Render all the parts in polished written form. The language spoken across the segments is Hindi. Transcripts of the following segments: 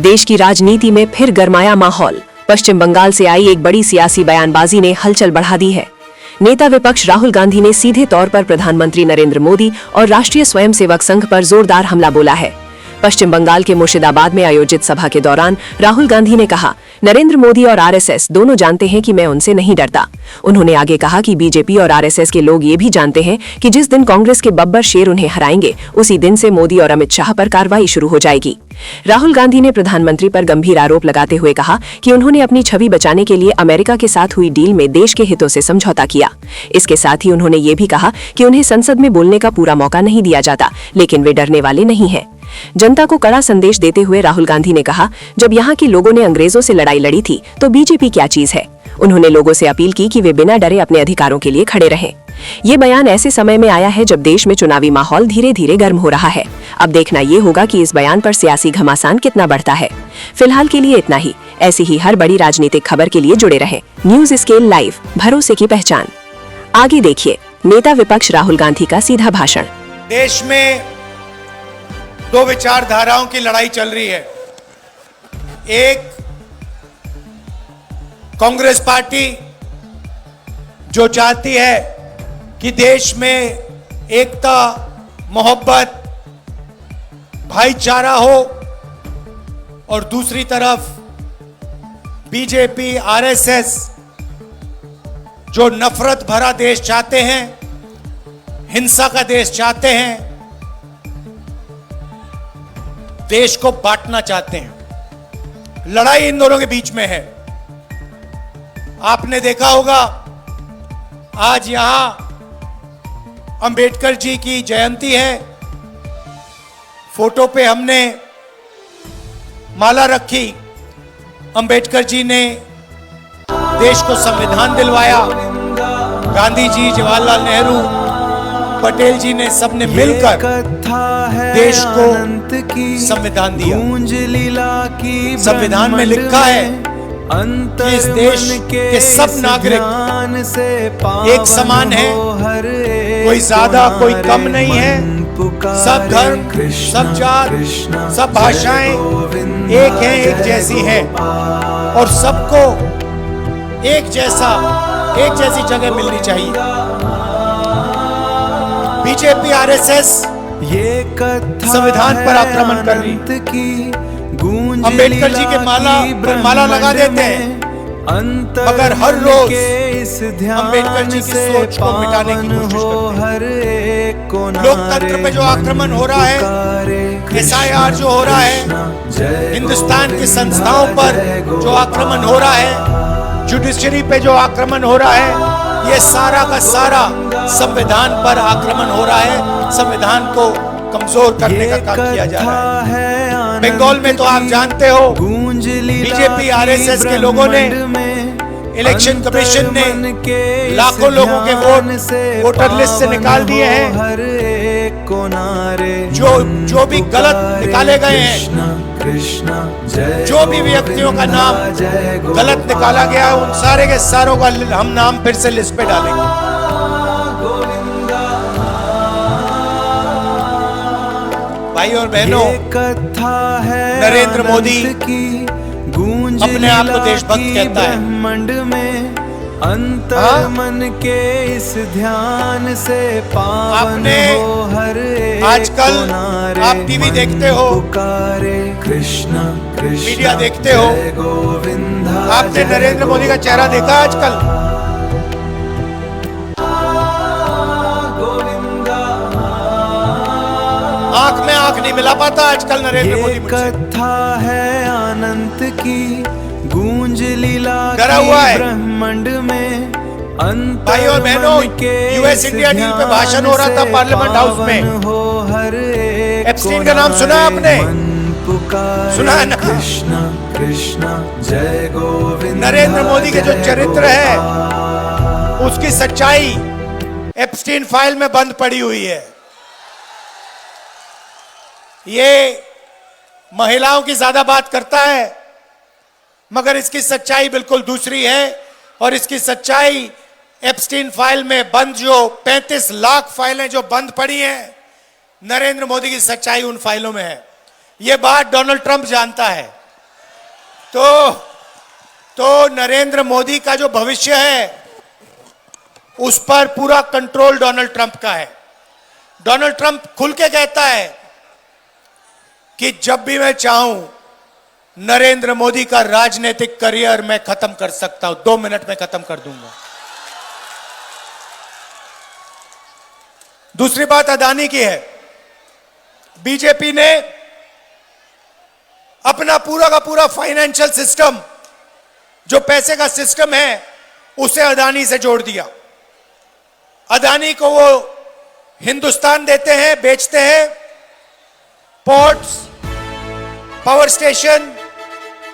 देश की राजनीति में फिर गरमाया माहौल। पश्चिम बंगाल से आई एक बड़ी सियासी बयानबाजी ने हलचल बढ़ा दी है। नेता विपक्ष राहुल गांधी ने सीधे तौर पर प्रधानमंत्री नरेंद्र मोदी और राष्ट्रीय स्वयंसेवक संघ पर जोरदार हमला बोला है। पश्चिम बंगाल के मुर्शिदाबाद में आयोजित सभा के दौरान राहुल गांधी ने कहा, नरेंद्र मोदी और आरएसएस दोनों जानते हैं कि मैं उनसे नहीं डरता। उन्होंने आगे कहा कि बीजेपी और आरएसएस के लोग ये भी जानते हैं कि जिस दिन कांग्रेस के बब्बर शेर उन्हें हराएंगे, उसी दिन से मोदी और अमित शाह पर कार्रवाई शुरू हो जाएगी। राहुल गांधी ने प्रधानमंत्री पर गंभीर आरोप लगाते हुए कहा कि उन्होंने अपनी छवि बचाने के लिए अमेरिका के साथ हुई डील में देश के हितों से समझौता किया। इसके साथ ही उन्होंने ये भी कहा कि उन्हें संसद में बोलने का पूरा मौका नहीं दिया जाता, लेकिन वे डरने वाले नहीं हैं। जनता को कड़ा संदेश देते हुए राहुल गांधी ने कहा, जब यहाँ के लोगों ने अंग्रेजों से लड़ाई लड़ी थी तो बीजेपी क्या चीज है। उन्होंने लोगों से अपील की कि वे बिना डरे अपने अधिकारों के लिए खड़े रहें। ये बयान ऐसे समय में आया है जब देश में चुनावी माहौल धीरे धीरे गर्म हो रहा है। अब देखना ये होगा कि इस बयान पर सियासी घमासान कितना बढ़ता है। फिलहाल के लिए इतना ही। ऐसी ही हर बड़ी राजनीतिक खबर के लिए जुड़े रहें। न्यूज स्केल लाइव, भरोसे की पहचान। आगे देखिए नेता विपक्ष राहुल गांधी का सीधा भाषण। देश में दो विचारधाराओं की लड़ाई चल रही है। एक कांग्रेस पार्टी जो चाहती है कि देश में एकता, मोहब्बत, भाईचारा हो, और दूसरी तरफ बीजेपी, आरएसएस जो नफरत भरा देश चाहते हैं, हिंसा का देश चाहते हैं, देश को बांटना चाहते हैं। लड़ाई इन दोनों के बीच में है। आपने देखा होगा आज यहां अंबेडकर जी की जयंती है। फोटो पे हमने माला रखी। अंबेडकर जी ने देश को संविधान दिलवाया। गांधी जी, जवाहरलाल नेहरू, पटेल जी ने सबने मिलकर देश को संविधान दिया। संविधान में लिखा है कि इस देश के सब नागरिक एक समान हैं, कोई ज्यादा कोई कम नहीं है। सब धर्म, सब जात, सब भाषाएं एक हैं, एक जैसी हैं, और सबको एक जैसी जगह मिलनी चाहिए। बीजेपी, आरएसएस संविधान पर आक्रमण कर रही। अंबेडकर जी के माला लगा देते हैं, मगर हर रोज अंबेडकर जी की सोच को मिटाने की कोशिश करते हैं। लोकतंत्र पे जो आक्रमण हो रहा है, एसआईआर जो हो रहा है, हिंदुस्तान की संस्थाओं पर जो आक्रमण हो रहा है, जुडिशरी पे जो आक्रमण हो रहा है, ये सारा का सारा संविधान पर आक्रमण हो रहा है। संविधान को कमजोर करने का काम किया जा रहा है। बंगाल में तो आप जानते हो, बीजेपी, आरएसएस के लोगों ने, इलेक्शन कमीशन ने लाखों लोगों के वोट वोटर लिस्ट से निकाल दिए हैं। जो भी गलत निकाले गए हैं, जो भी व्यक्तियों का नाम गलत निकाला गया, उन सारे के सारों का हम नाम फिर से लिस्ट पे डालेंगे। भाई और बहनों, नरेंद्र मोदी अपने आप को देशभक्त कहता है। मन के इस ध्यान से आपने आजकल आप टीवी देखते हो, मीडिया देखते हो, आपने नरेंद्र मोदी का चेहरा देखा आजकल? आंख में आंख नहीं मिला पाता आजकल नरेंद्र मोदी मुझसे। कथा है अनंत की, गूंज लीला डरा हुआ है ब्रह्मांड में। भाई और बहनों, यूएस इंडिया डील पे भाषण हो रहा था पार्लियामेंट हाउस में। एप्स्टीन का नाम सुना आपने? सुना है ना? कृष्णा कृष्णा जय गोविंद। नरेंद्र मोदी के जो चरित्र है, उसकी सच्चाई एप्स्टीन फाइल में बंद पड़ी हुई है। ये महिलाओं की ज्यादा बात करता है, मगर इसकी सच्चाई बिल्कुल दूसरी है। और इसकी सच्चाई एप्स्टीन फाइल में बंद जो 35 लाख फाइलें जो बंद पड़ी हैं, नरेंद्र मोदी की सच्चाई उन फाइलों में है। ये बात डोनाल्ड ट्रंप जानता है। तो नरेंद्र मोदी का जो भविष्य है उस पर पूरा कंट्रोल डोनाल्ड ट्रंप का है। डोनाल्ड ट्रंप खुल के कहता है कि जब भी मैं चाहूं नरेंद्र मोदी का राजनीतिक करियर मैं खत्म कर सकता हूं, 2 मिनट में खत्म कर दूंगा। दूसरी बात अदानी की है। बीजेपी ने अपना पूरा का पूरा फाइनेंशियल सिस्टम, जो पैसे का सिस्टम है, उसे अदानी से जोड़ दिया। अदानी को वो हिंदुस्तान देते हैं, बेचते हैं, ports, power station,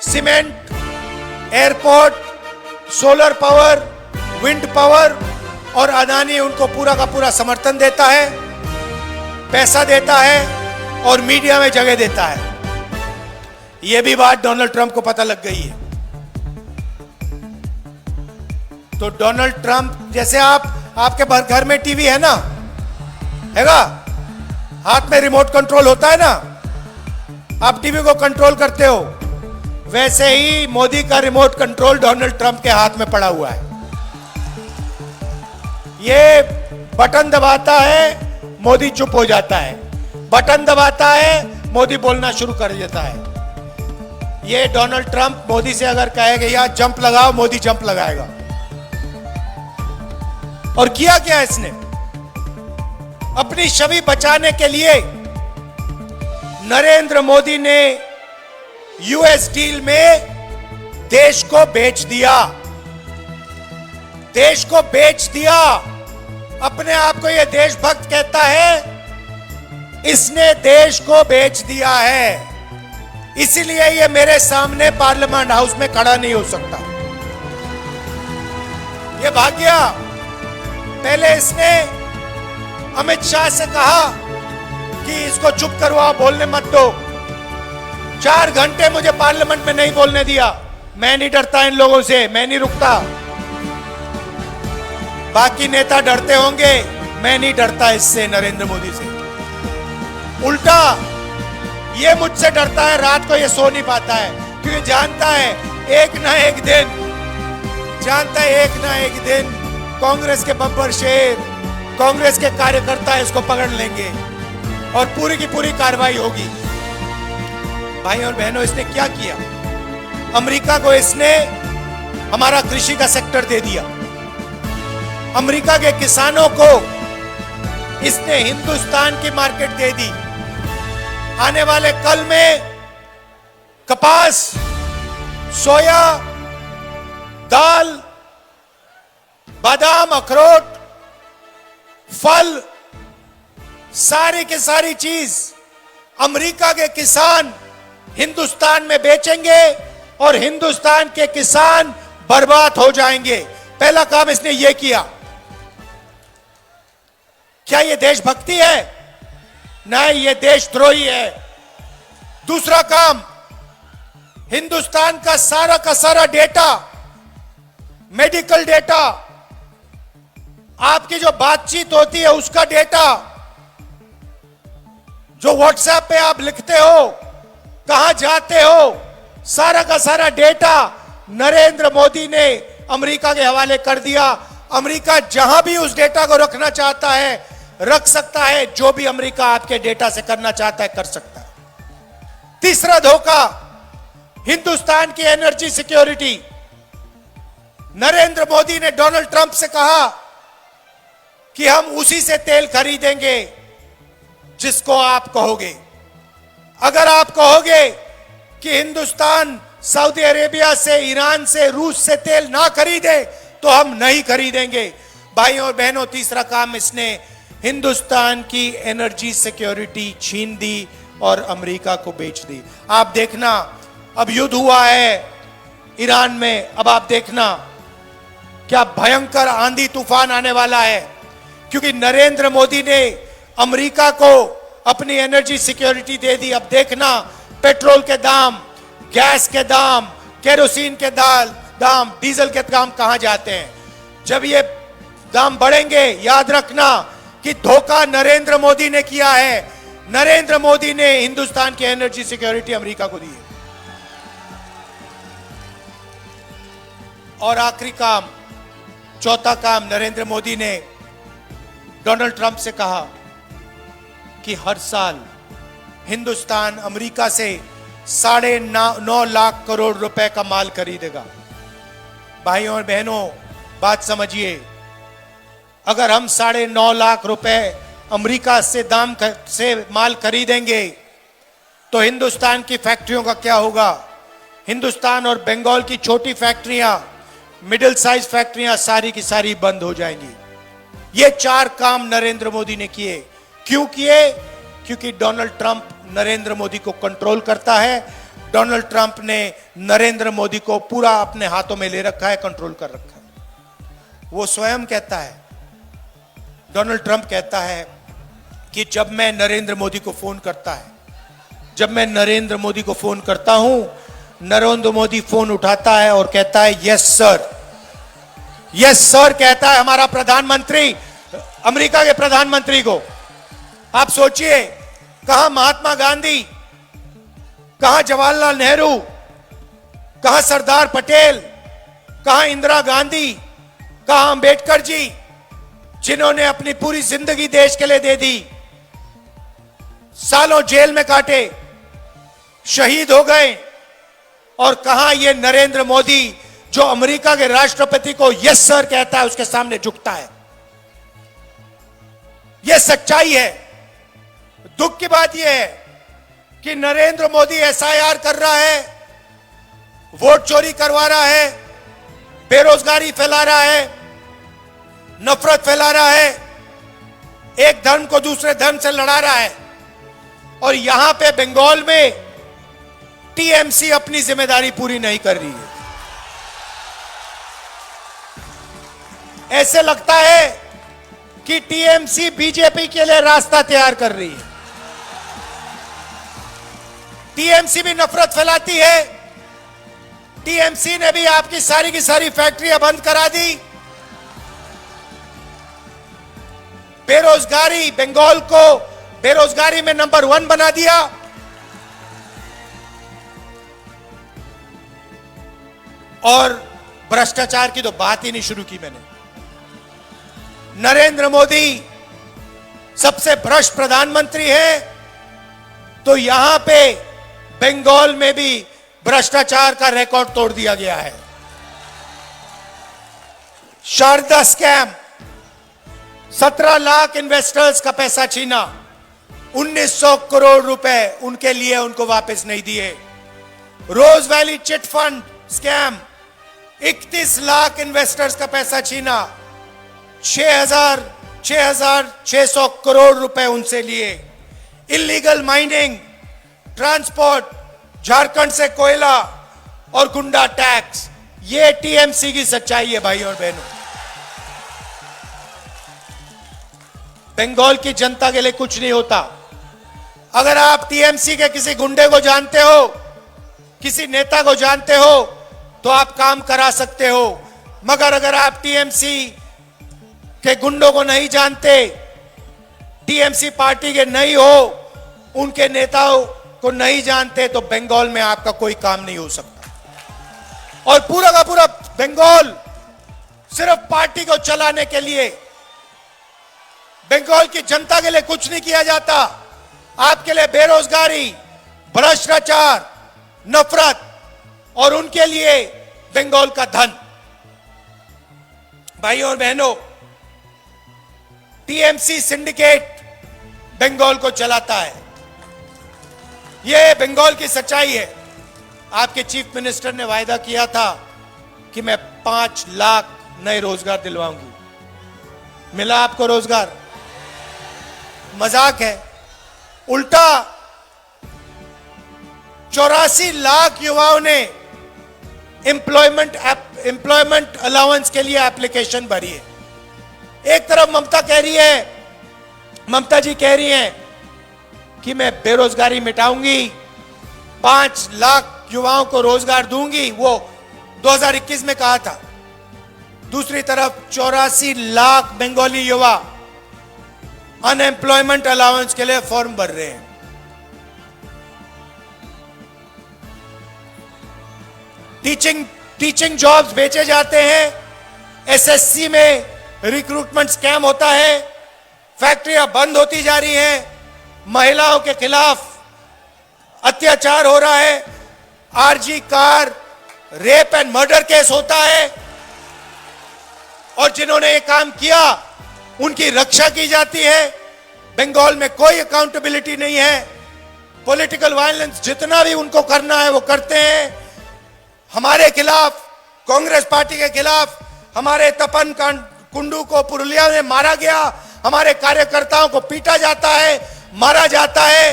cement, airport, solar power, wind power, और अदानी उनको पूरा का पूरा समर्थन देता है, पैसा देता है और मीडिया में जगह देता है। यह भी बात डोनाल्ड ट्रंप को पता लग गई है। तो डोनाल्ड ट्रंप, जैसे आपके घर में टीवी है ना, हैगा, हाथ में रिमोट कंट्रोल होता है ना, आप टीवी को कंट्रोल करते हो, वैसे ही मोदी का रिमोट कंट्रोल डोनाल्ड ट्रंप के हाथ में पड़ा हुआ है। ये बटन दबाता है, मोदी चुप हो जाता है, बटन दबाता है, मोदी बोलना शुरू कर देता है। ये डोनाल्ड ट्रंप मोदी से अगर कहेगा या जंप लगाओ, मोदी जंप लगाएगा। और किया क्या इसने? अपनी छवि बचाने के लिए नरेंद्र मोदी ने यूएस डील में देश को बेच दिया, देश को बेच दिया। अपने आप को यह देशभक्त कहता है, इसने देश को बेच दिया है। इसीलिए यह मेरे सामने पार्लियामेंट हाउस में खड़ा नहीं हो सकता। यह भाग गया। पहले इसने अमित शाह से कहा कि इसको चुप करवाओ, बोलने मत दो। 4 घंटे मुझे पार्लियामेंट में नहीं बोलने दिया। मैं नहीं डरता इन लोगों से, मैं नहीं रुकता। बाकी नेता डरते होंगे, मैं नहीं डरता इससे, नरेंद्र मोदी से। उल्टा ये मुझसे डरता है, रात को ये सो नहीं पाता है, क्योंकि जानता है एक ना एक दिन कांग्रेस के बब्बर शेर, कांग्रेस के कार्यकर्ता इसको पकड़ लेंगे और पूरी की पूरी कार्रवाई होगी। भाई और बहनों, इसने क्या किया? अमेरिका को इसने हमारा कृषि का सेक्टर दे दिया। अमेरिका के किसानों को इसने हिंदुस्तान की मार्केट दे दी। आने वाले कल में कपास, सोया, दाल, बादाम, अखरोट, फल, सारी की सारी चीज अमेरिका के किसान हिंदुस्तान में बेचेंगे और हिंदुस्तान के किसान बर्बाद हो जाएंगे। पहला काम इसने यह किया। क्या यह देशभक्ति है? नहीं, यह देशद्रोही है। दूसरा काम, हिंदुस्तान का सारा डेटा, मेडिकल डेटा, आपकी जो बातचीत होती है उसका डेटा, जो व्हाट्सएप पे आप लिखते हो, कहां जाते हो, सारा का सारा डेटा नरेंद्र मोदी ने अमेरिका के हवाले कर दिया। अमेरिका जहां भी उस डेटा को रखना चाहता है रख सकता है। जो भी अमेरिका आपके डेटा से करना चाहता है कर सकता है। तीसरा धोखा, हिंदुस्तान की एनर्जी सिक्योरिटी। नरेंद्र मोदी ने डोनाल्ड ट्रंप से कहा कि हम उसी से तेल खरीदेंगे जिसको आप कहोगे। अगर आप कहोगे कि हिंदुस्तान सऊदी अरेबिया से, ईरान से, रूस से तेल ना खरीदे तो हम नहीं खरीदेंगे। भाइयों और बहनों, तीसरा काम, इसने हिंदुस्तान की एनर्जी सिक्योरिटी छीन दी और अमेरिका को बेच दी। आप देखना, अब युद्ध हुआ है ईरान में, अब आप देखना क्या भयंकर आंधी तूफान आने वाला है, क्योंकि नरेंद्र मोदी ने अमेरिका को अपनी एनर्जी सिक्योरिटी दे दी। अब देखना पेट्रोल के दाम, गैस के दाम, केरोसिन के दाम, डीजल के दाम कहां जाते हैं। जब ये दाम बढ़ेंगे, याद रखना कि धोखा नरेंद्र मोदी ने किया है। नरेंद्र मोदी ने हिंदुस्तान की एनर्जी सिक्योरिटी अमेरिका को दी है। और आखिरी काम, चौथा काम, नरेंद्र मोदी ने डोनाल्ड ट्रंप से कहा कि हर साल हिंदुस्तान अमेरिका से 9.5 लाख करोड़ रुपए का माल खरीदेगा। भाइयों और बहनों, बात समझिए, अगर हम 9.5 लाख रुपए अमेरिका से से माल खरीदेंगे तो हिंदुस्तान की फैक्ट्रियों का क्या होगा? हिंदुस्तान और बंगाल की छोटी फैक्ट्रियां, मिडिल साइज फैक्ट्रियां सारी की सारी बंद हो जाएंगी। ये 4 काम नरेंद्र मोदी ने किए। क्यों किए? क्योंकि डोनाल्ड ट्रंप नरेंद्र मोदी को कंट्रोल करता है। डोनाल्ड ट्रंप ने नरेंद्र मोदी को पूरा अपने हाथों में ले रखा है, कंट्रोल कर रखा है। वो स्वयं कहता है, डोनाल्ड ट्रंप कहता है कि जब मैं नरेंद्र मोदी को फोन करता है, जब मैं नरेंद्र मोदी को फोन करता हूं, नरेंद्र मोदी फोन उठाता है और कहता है यस सर, यस सर कहता है हमारा प्रधानमंत्री, अमेरिका के प्रधानमंत्री को। आप सोचिए, कहां महात्मा गांधी, कहां जवाहरलाल नेहरू, कहां सरदार पटेल, कहां इंदिरा गांधी, कहां अंबेडकर जी, जिन्होंने अपनी पूरी जिंदगी देश के लिए दे दी, सालों जेल में काटे, शहीद हो गए। और कहां ये नरेंद्र मोदी जो अमेरिका के राष्ट्रपति को यस सर कहता है, उसके सामने झुकता है। यह सच्चाई है। दुख की बात यह है कि नरेंद्र मोदी एसआईआर कर रहा है, वोट चोरी करवा रहा है, बेरोजगारी फैला रहा है, नफरत फैला रहा है, एक धर्म को दूसरे धर्म से लड़ा रहा है। और यहां पे बंगाल में टीएमसी अपनी जिम्मेदारी पूरी नहीं कर रही है। ऐसे लगता है कि टीएमसी बीजेपी के लिए रास्ता तैयार कर रही है। टीएमसी भी नफरत फैलाती है। टीएमसी ने भी आपकी सारी की सारी फैक्ट्रियां बंद करा दी। बेरोजगारी, बंगाल को बेरोजगारी में नंबर 1 बना दिया। और भ्रष्टाचार की तो बात ही नहीं शुरू की मैंने। नरेंद्र मोदी सबसे भ्रष्ट प्रधानमंत्री है, तो यहां पे बंगाल में भी भ्रष्टाचार का रिकॉर्ड तोड़ दिया गया है। शारदा स्कैम, 17 लाख इन्वेस्टर्स का पैसा छीना, 1900 करोड़ रुपए उनके लिए उनको वापस नहीं दिए। Rose Valley chit fund scam, 31 lakh investors का पैसा छीना, 6,600 करोड़ रुपए उनसे लिए। इलीगल माइनिंग, ट्रांसपोर्ट, झारखंड से कोयला और गुंडा टैक्स, ये टीएमसी की सच्चाई है भाइयों और बहनों। बंगाल की जनता के लिए कुछ नहीं होता। अगर आप टीएमसी के किसी गुंडे को जानते हो, किसी नेता को जानते हो, तो आप काम करा सकते हो। मगर अगर आप टीएमसी के गुंडों को नहीं जानते, टीएमसी पार्टी के नहीं हो, उनके नेताओं को नहीं जानते, तो बंगाल में आपका कोई काम नहीं हो सकता। और पूरा का पूरा बंगाल सिर्फ पार्टी को चलाने के लिए, बंगाल की जनता के लिए कुछ नहीं किया जाता। आपके लिए बेरोजगारी, भ्रष्टाचार, नफरत और उनके लिए बंगाल का धन। भाइयों और बहनों, टीएमसी सिंडिकेट बंगाल को चलाता है। यह बंगाल की सच्चाई है। आपके चीफ मिनिस्टर ने वायदा किया था कि मैं 5 लाख नए रोजगार दिलवाऊंगी। मिला आपको रोजगार? मजाक है। उल्टा 84 लाख युवाओं ने एम्प्लॉयमेंट अलाउंस के लिए एप्लीकेशन भरी है। एक तरफ ममता जी कह रही हैं कि मैं बेरोजगारी मिटाऊंगी, 5 लाख युवाओं को रोजगार दूंगी, वो 2021 में कहा था। दूसरी तरफ 84 लाख बंगाली युवा अनएम्प्लॉयमेंट अलाउंस के लिए फॉर्म भर रहे हैं। टीचिंग जॉब्स बेचे जाते हैं, एसएससी में रिक्रूटमेंट स्कैम होता है, फैक्ट्रियां बंद होती जा रही हैं, महिलाओं के खिलाफ अत्याचार हो रहा है, RG Kar rape and murder case होता है, और जिन्होंने ये काम किया उनकी रक्षा की जाती है। बंगाल में कोई अकाउंटेबिलिटी नहीं है। पॉलिटिकल वायलेंस जितना भी उनको करना है वो करते हैं। हमारे खिलाफ, कांग्रेस पार्टी के खिलाफ, हमारे तपन कुंडू को पुरुलिया में मारा गया, हमारे कार्यकर्ताओं को पीटा जाता है, मारा जाता है,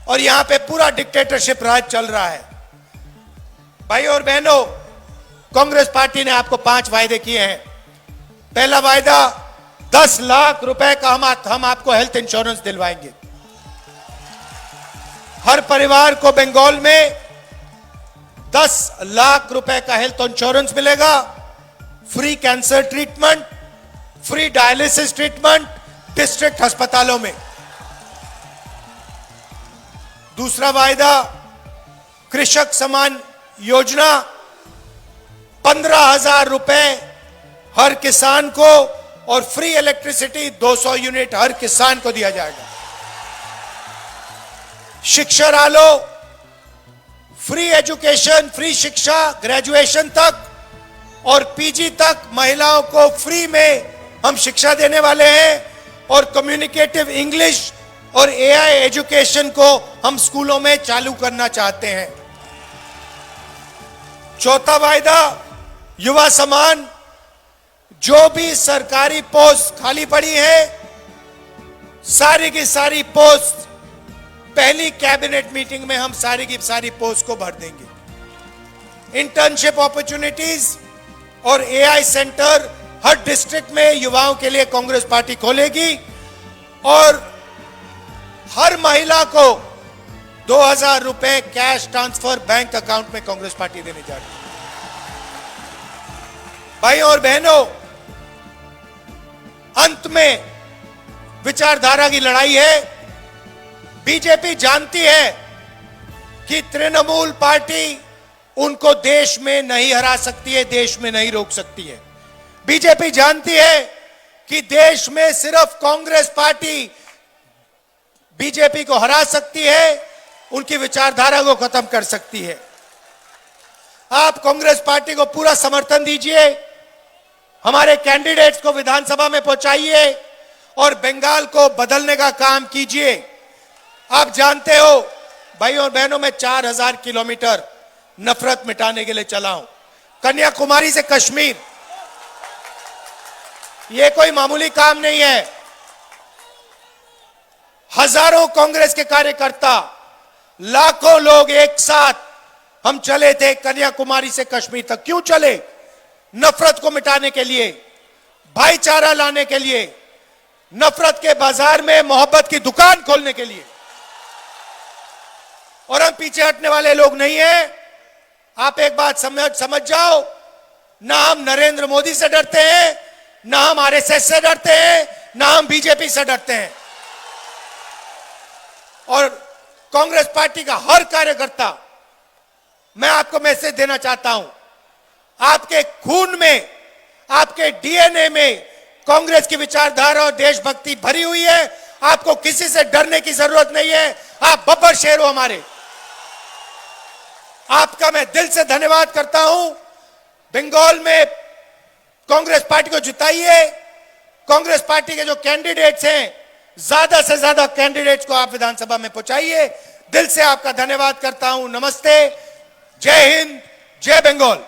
और यहां पे पूरा डिक्टेटरशिप राज चल रहा है। भाई और बहनों, कांग्रेस पार्टी ने आपको 5 वायदे किए हैं। पहला वायदा 10 लाख रुपए का हम आपको हेल्थ इंश्योरेंस दिलवाएंगे। हर परिवार को बंगाल में 10 लाख रुपए का हेल्थ इंश्योरेंस मिलेगा। Free cancer treatment, free dialysis treatment district अस्पतालों में। दूसरा वायदा कृषक सम्मान योजना, 15,000 रुपए हर किसान को, और फ्री इलेक्ट्रिसिटी 200 यूनिट हर किसान को दिया जाएगा। शिक्षा आलो, फ्री एजुकेशन, फ्री शिक्षा ग्रेजुएशन तक और पीजी तक महिलाओं को फ्री में हम शिक्षा देने वाले हैं, और कम्युनिकेटिव इंग्लिश और एआई एजुकेशन को हम स्कूलों में चालू करना चाहते हैं। चौथा वायदा युवा सम्मान, जो भी सरकारी पोस्ट खाली पड़ी है सारी की सारी पोस्ट पहली कैबिनेट मीटिंग में हम सारी की सारी पोस्ट को भर देंगे। इंटर्नशिप अपॉर्चुनिटीज और एआई सेंटर हर डिस्ट्रिक्ट में युवाओं के लिए कांग्रेस पार्टी खोलेगी, और हर महिला को 2,000 रुपए कैश ट्रांसफर बैंक अकाउंट में कांग्रेस पार्टी देने जा रही है। भाई और बहनों, अंत में विचारधारा की लड़ाई है। बीजेपी जानती है कि तृणमूल पार्टी उनको देश में नहीं हरा सकती है, देश में नहीं रोक सकती है। बीजेपी जानती है कि देश में सिर्फ कांग्रेस पार्टी बीजेपी को हरा सकती है, उनकी विचारधारा को खत्म कर सकती है। आप कांग्रेस पार्टी को पूरा समर्थन दीजिए, हमारे कैंडिडेट्स को विधानसभा में पहुंचाइए और बंगाल को बदलने का काम कीजिए। आप जानते हो भाई और बहनों, मैं 4,000 किलोमीटर नफरत मिटाने के लिए चला हूं, कन्याकुमारी से कश्मीर। यह कोई मामूली काम नहीं है। हजारों कांग्रेस के कार्यकर्ता, लाखों लोग एक साथ हम चले थे कन्याकुमारी से कश्मीर तक। क्यों चले? नफरत को मिटाने के लिए, भाईचारा लाने के लिए, नफरत के बाजार में मोहब्बत की दुकान खोलने के लिए। और हम पीछे हटने वाले लोग नहीं हैं। आप एक बात समझ जाओ, ना हम नरेंद्र मोदी से डरते हैं, ना हम आरएसएस से डरते हैं, ना हम बीजेपी से डरते हैं। और कांग्रेस पार्टी का हर कार्यकर्ता, मैं आपको मैसेज देना चाहता हूं, आपके खून में, आपके डीएनए में कांग्रेस की विचारधारा और देशभक्ति भरी हुई है। आपको किसी से डरने की जरूरत नहीं है। आप बब्बर शेर हो हमारे। आपका मैं दिल से धन्यवाद करता हूं। बंगाल में कांग्रेस पार्टी को जिताइए। कांग्रेस पार्टी के जो कैंडिडेट्स हैं, ज्यादा से ज्यादा कैंडिडेट्स को आप विधानसभा में पहुंचाइए। दिल से आपका धन्यवाद करता हूं। नमस्ते, जय हिंद, जय बंगाल।